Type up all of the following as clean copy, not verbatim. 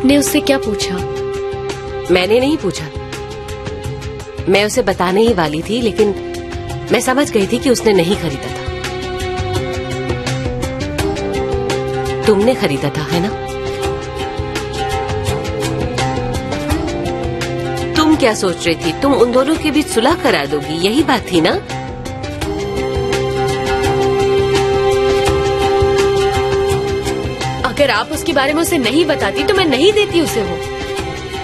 आपने उससे क्या पूछा? मैंने नहीं पूछा, मैं उसे बताने ही वाली थी, लेकिन मैं समझ गई थी कि उसने नहीं खरीदा था। तुमने खरीदा था, है ना? तुम क्या सोच रही थी? तुम उन दोनों के बीच सुलह करा दोगी, यही बात थी ना? अगर आप उसके बारे में उसे नहीं बताती तो मैं नहीं देती उसे वो।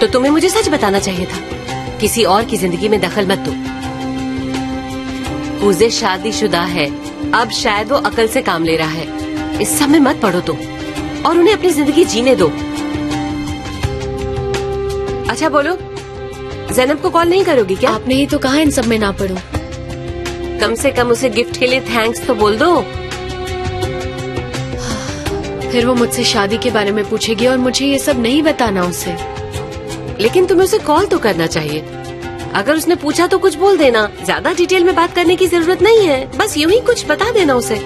तो तुम्हें मुझे सच बताना चाहिए था। किसी और की जिंदगी में दखल मत दो। पूजे शादीशुदा है, अब शायद वो अकल से काम ले रहा है। इस सब में मत पड़ो तुम, और उन्हें अपनी जिंदगी जीने दो। अच्छा बोलो, ज़ैनब को कॉल नहीं करोगी क्या? आपने ही तो कहा इन सब में ना पड़ो। कम से कम उसे गिफ्ट के लिए थैंक्स तो बोल दो। फिर वो मुझसे शादी के बारे में पूछेगी और मुझे ये सब नहीं बताना उसे। लेकिन तुम्हें उसे कॉल तो करना चाहिए। अगर उसने पूछा तो कुछ बोल देना, ज्यादा डिटेल में बात करने की जरूरत नहीं है, बस यूं ही कुछ बता देना उसे।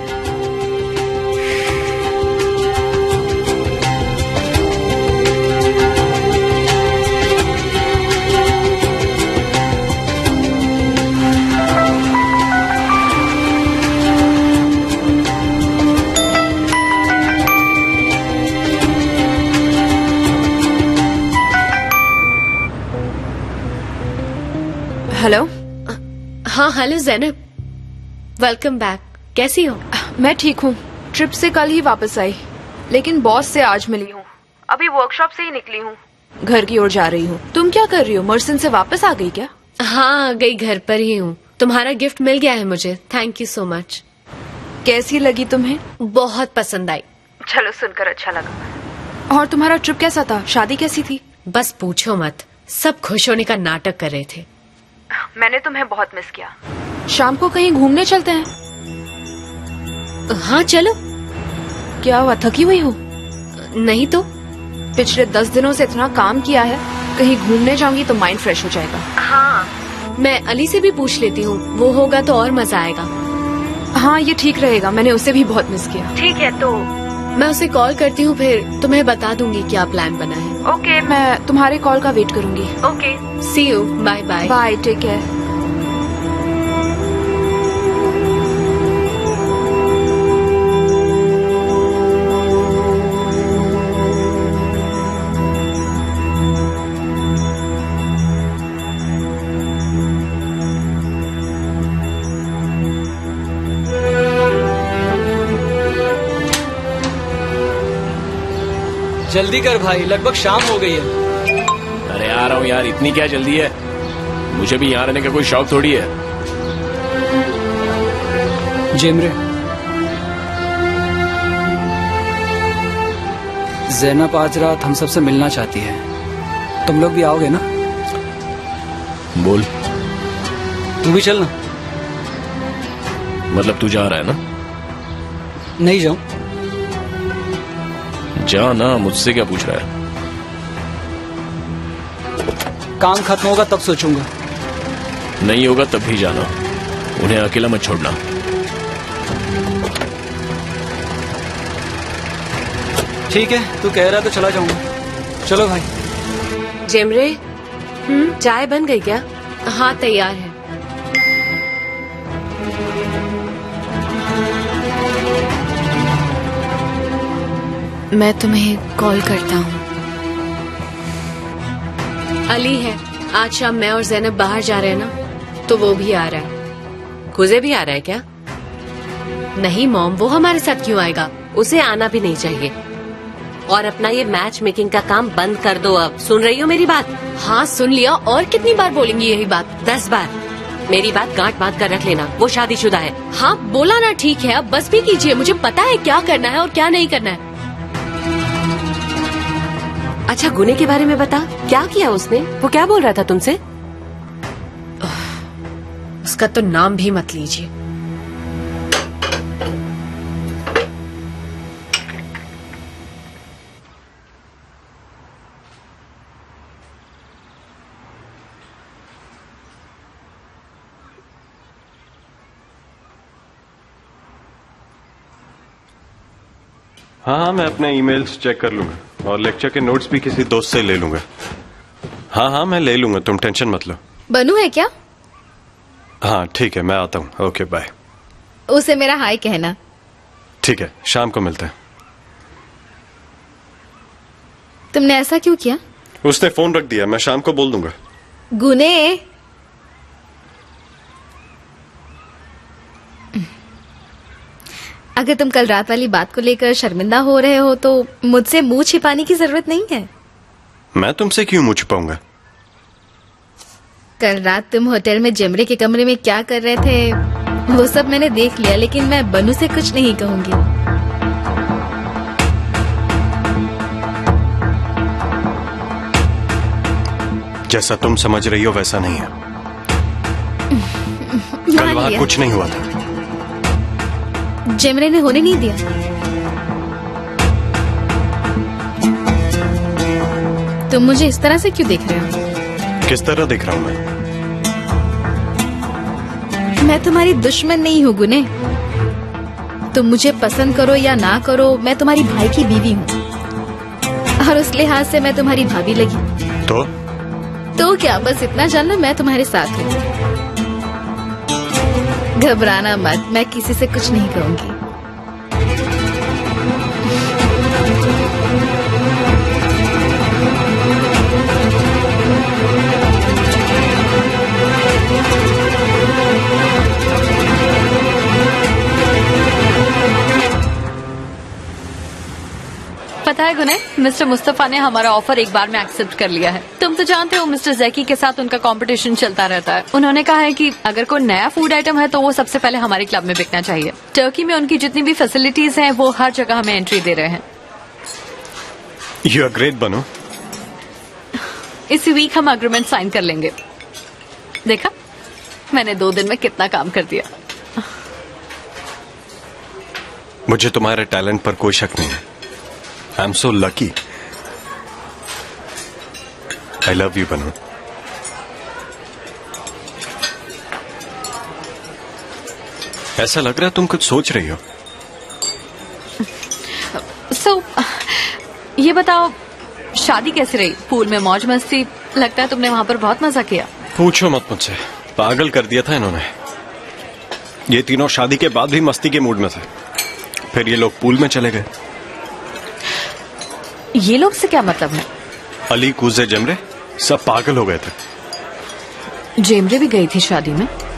हेलो। हाँ हेलो ज़ैनब, वेलकम बैक। कैसी हो? मैं ठीक हूँ। ट्रिप से कल ही वापस आई, लेकिन बॉस से आज मिली हूँ। अभी वर्कशॉप से ही निकली हूँ, घर की ओर जा रही हूँ। तुम क्या कर रही हो? मर्सन से वापस आ गई क्या? हाँ आ गई, घर पर ही हूँ। तुम्हारा गिफ्ट मिल गया है मुझे, थैंक यू सो मच। कैसी लगी तुम्हें? बहुत पसंद आई। चलो सुनकर अच्छा लगा। और तुम्हारा ट्रिप कैसा था? शादी कैसी थी? बस पूछो मत, सब खुश होने का नाटक कर रहे थे। मैंने तुम्हें बहुत मिस किया। शाम को कहीं घूमने चलते हैं? हाँ चलो। क्या हुआ, थकी हुई हो? नहीं तो। पिछले 10 दिनों से इतना काम किया है, कहीं घूमने जाऊंगी तो माइंड फ्रेश हो जाएगा। हाँ मैं अली से भी पूछ लेती हूँ, वो होगा तो और मजा आएगा। हाँ ये ठीक रहेगा, मैंने उसे भी बहुत मिस किया। ठीक है तो मैं उसे कॉल करती हूँ, फिर तुम्हें बता दूंगी क्या प्लान बना है। ओके, मैं तुम्हारे कॉल का वेट करूंगी। Okay, see you, bye bye. Bye, take care. जल्दी कर भाई, लगभग शाम हो गई है। अरे आ रहा हूँ यार, इतनी क्या जल्दी है? मुझे भी यहाँ रहने का कोई शौक थोड़ी है। जेमरे, ज़ैनब आज रात हम सबसे मिलना चाहती है। तुम लोग भी आओगे ना? बोल। तू भी चलना। मतलब तू जा रहा है ना? नहीं जाऊं? जा ना, मुझसे क्या पूछ रहा है? काम खत्म होगा तब सोचूंगा। नहीं होगा तब भी जाना, उन्हें अकेला मत छोड़ना। ठीक है, तू कह रहा तो चला जाऊंगा। चलो भाई। जेमरे, चाय बन गई क्या? हाँ तैयार है। मैं तुम्हें कॉल करता हूँ। अली है, आज शाम मैं और ज़ैनब बाहर जा रहे हैं ना, तो वो भी आ रहा है। खुजे भी आ रहा है क्या? नहीं मॉम, वो हमारे साथ क्यों आएगा? उसे आना भी नहीं चाहिए। और अपना ये मैच मेकिंग का काम बंद कर दो अब। सुन रही हो मेरी बात? हाँ सुन लिया, और कितनी बार बोलेंगी यही बात? 10 बार। मेरी बात गांठ बांध कर रख लेना, वो शादीशुदा है। हाँ बोला ना, ठीक है, अब बस भी कीजिए। मुझे पता है क्या करना है और क्या नहीं करना है। अच्छा गुने के बारे में बता, क्या किया उसने? वो क्या बोल रहा था तुमसे? उसका तो नाम भी मत लीजिए। हाँ मैं अपने ईमेल्स चेक कर लूंगा। और लेक्चर के नोट्स भी किसी दोस्त से ले लूंगा। हाँ मैं ले लूंगा, तुम टेंशन मत लो। बनू है क्या? हाँ ठीक है, मैं आता हूँ। Okay bye. उसे मेरा हाय कहना। ठीक है, शाम को मिलते हैं। तुमने ऐसा क्यों किया? उसने फोन रख दिया, मैं शाम को बोल दूंगा। गुने, अगर तुम कल रात वाली बात को लेकर शर्मिंदा हो रहे हो तो मुझसे मुंह छिपाने की जरूरत नहीं है। मैं तुमसे क्यों मुंह छुपाऊंगा? कल रात तुम होटल में जेमरे के कमरे में क्या कर रहे थे वो सब मैंने देख लिया, लेकिन मैं बनू से कुछ नहीं कहूंगी। जैसा तुम समझ रही हो वैसा नहीं है। कल वहां कुछ नहीं हुआ था। जेमरे ने होने नहीं दिया। तुम मुझे इस तरह से क्यों देख रहे हो? किस तरह देख रहा हूं मैं तुम्हारी दुश्मन नहीं हूँ गुने। तुम मुझे पसंद करो या ना करो, मैं तुम्हारी भाई की बीवी हूँ और उस लिहाज से मैं तुम्हारी भाभी लगी। तो क्या, बस इतना जानना, मैं तुम्हारे साथ हूँ। घबराना मत, मैं किसी से कुछ नहीं कहूंगी। पता है गुने, मिस्टर मुस्तफा ने हमारा ऑफर एक बार में एक्सेप्ट कर लिया है। तुम तो जानते हो मिस्टर जैकी के साथ उनका कंपटीशन चलता रहता है। उन्होंने कहा है कि अगर कोई नया फूड आइटम है तो वो सबसे पहले हमारे क्लब में बिकना चाहिए। टर्की में उनकी जितनी भी फैसिलिटीज हैं वो हर जगह हमें एंट्री दे रहे हैं। यू आर ग्रेट बनू। इसी वीक हम एग्रीमेंट साइन कर लेंगे। देखा, मैंने 2 दिन में कितना काम कर दिया। मुझे तुम्हारे टैलेंट पर कोई शक नहीं है। I am so lucky. I love you बनू। ऐसा लग रहा है तुम कुछ सोच रही हो। ये बताओ, शादी कैसी रही? पूल में मौज मस्ती, लगता है तुमने वहां पर बहुत मजा किया। पूछो मत मुझसे, पागल कर दिया था इन्होंने। ये तीनों शादी के बाद भी मस्ती के मूड में थे, फिर ये लोग पूल में चले गए। ये लोग से क्या मतलब है? अली, कूजे, जमरे सब पागल हो गए थे। जेमरे भी गई थी शादी में।